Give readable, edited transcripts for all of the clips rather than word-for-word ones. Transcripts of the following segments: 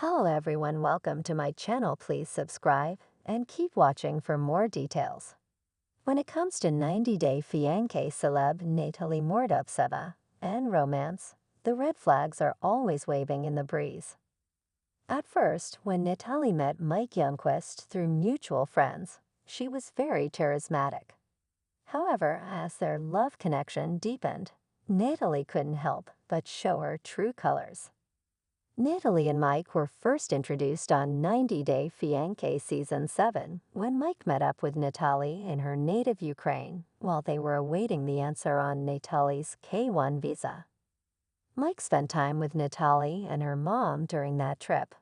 Hello everyone, welcome to my channel. Please subscribe and keep watching for more details. When it comes to 90-day Fiancé celeb Natalie Mordovtseva and romance, the red flags are always waving in the breeze. At first, when Natalie met Mike Youngquist through mutual friends, she was very charismatic. However, as their love connection deepened, Natalie couldn't help but show her true colors. Natalie and Mike were first introduced on 90-Day Fiancé Season 7 when Mike met up with Natalie in her native Ukraine while they were awaiting the answer on Natalie's K-1 visa. Mike spent time with Natalie and her mom during that trip,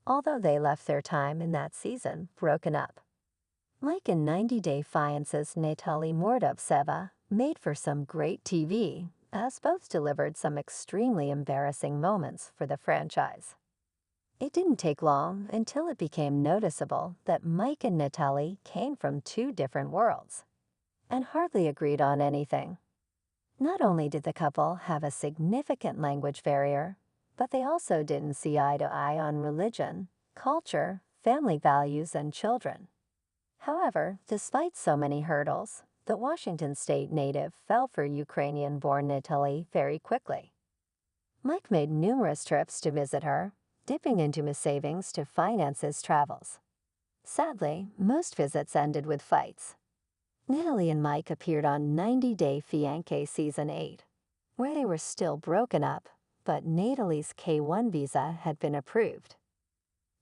although they left their time in that season broken up. Mike and 90-Day Fiancé's Natalie Mordovtseva made for some great TV, as both delivered some extremely embarrassing moments for the franchise. It didn't take long until it became noticeable that Mike and Natalie came from two different worlds and hardly agreed on anything. Not only did the couple have a significant language barrier, but they also didn't see eye to eye on religion, culture, family values, and children. However, despite so many hurdles, the Washington State native fell for Ukrainian-born Natalie very quickly. Mike made numerous trips to visit her, dipping into his savings to finance his travels. Sadly, most visits ended with fights. Natalie and Mike appeared on 90-Day Fiancé Season 8, where they were still broken up, but Natalie's K-1 visa had been approved.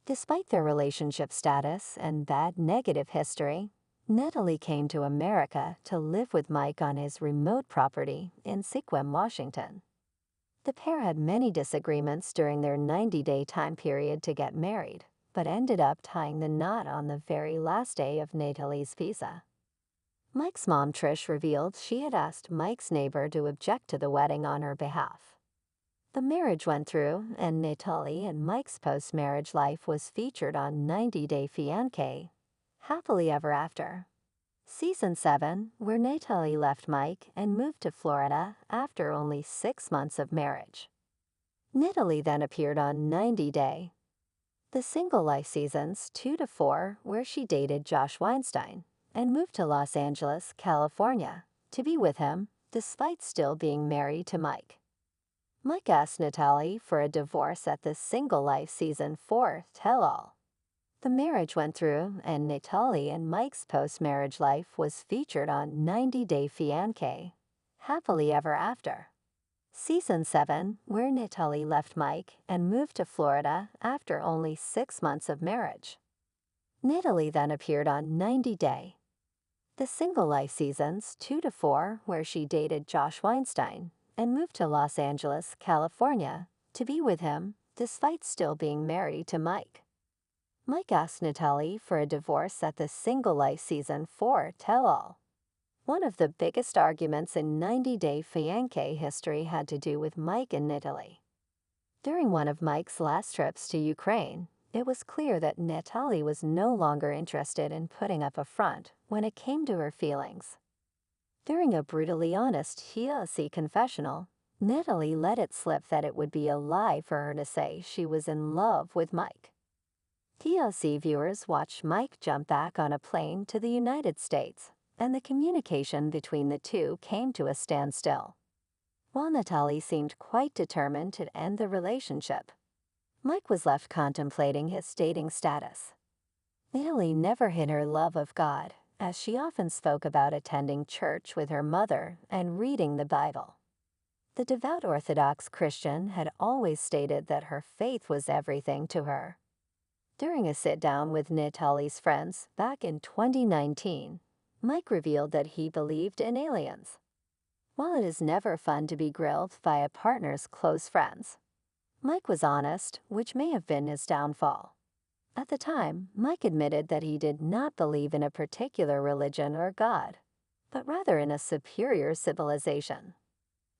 Despite their relationship status and bad negative history, Natalie came to America to live with Mike on his remote property in Sequim, Washington. The pair had many disagreements during their 90-day time period to get married, but ended up tying the knot on the very last day of Natalie's visa. Mike's mom, Trish, revealed she had asked Mike's neighbor to object to the wedding on her behalf. The marriage went through, and Natalie and Mike's post-marriage life was featured on 90-Day Fiancé, Happily Ever After, Season 7, where Natalie left Mike and moved to Florida after only 6 months of marriage. Natalie then appeared on 90-Day, the Single Life Seasons 2 to 4, where she dated Josh Weinstein and moved to Los Angeles, California, to be with him despite still being married to Mike. Mike asked Natalie for a divorce at the Single Life Season 4 tell-all. The marriage went through, and Natalie and Mike's post-marriage life was featured on 90-Day Fiancé, Happily Ever After, Season 7, where Natalie left Mike and moved to Florida after only 6 months of marriage. Natalie then appeared on 90-Day, the Single Life Seasons 2 to 4, where she dated Josh Weinstein and moved to Los Angeles, California, to be with him despite still being married to Mike. Mike asked Natalie for a divorce at the Single Life Season 4 tell-all. One of the biggest arguments in 90-Day Fiancé history had to do with Mike and Natalie. During one of Mike's last trips to Ukraine, it was clear that Natalie was no longer interested in putting up a front when it came to her feelings. During a brutally honest Fiancé confessional, Natalie let it slip that it would be a lie for her to say she was in love with Mike. Fiancé viewers watched Mike jump back on a plane to the United States, and the communication between the two came to a standstill. While Natalie seemed quite determined to end the relationship, Mike was left contemplating his dating status. Natalie never hid her love of God, as she often spoke about attending church with her mother and reading the Bible. The devout Orthodox Christian had always stated that her faith was everything to her. During a sit-down with Natalie's friends back in 2019, Mike revealed that he believed in aliens. While it is never fun to be grilled by a partner's close friends, Mike was honest, which may have been his downfall. At the time, Mike admitted that he did not believe in a particular religion or God, but rather in a superior civilization.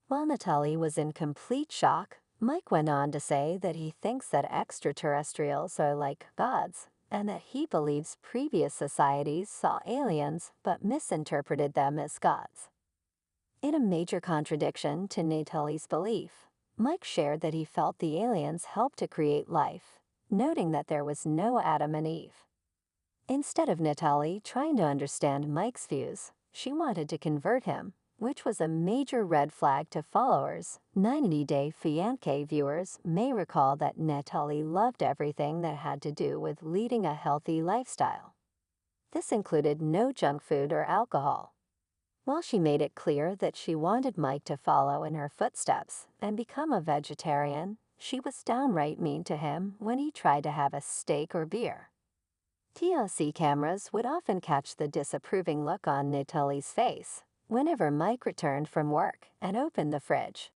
While Natalie was in complete shock, Mike went on to say that he thinks that extraterrestrials are like gods, and that he believes previous societies saw aliens but misinterpreted them as gods. In a major contradiction to Natalie's belief, Mike shared that he felt the aliens helped to create life, noting that there was no Adam and Eve. Instead of Natalie trying to understand Mike's views, she wanted to convert him, which was a major red flag to followers. 90 Day Fiancé viewers may recall that Natalie loved everything that had to do with leading a healthy lifestyle. This included no junk food or alcohol. While she made it clear that she wanted Mike to follow in her footsteps and become a vegetarian, she was downright mean to him when he tried to have a steak or beer. TLC cameras would often catch the disapproving look on Natalie's face whenever Mike returned from work and opened the fridge.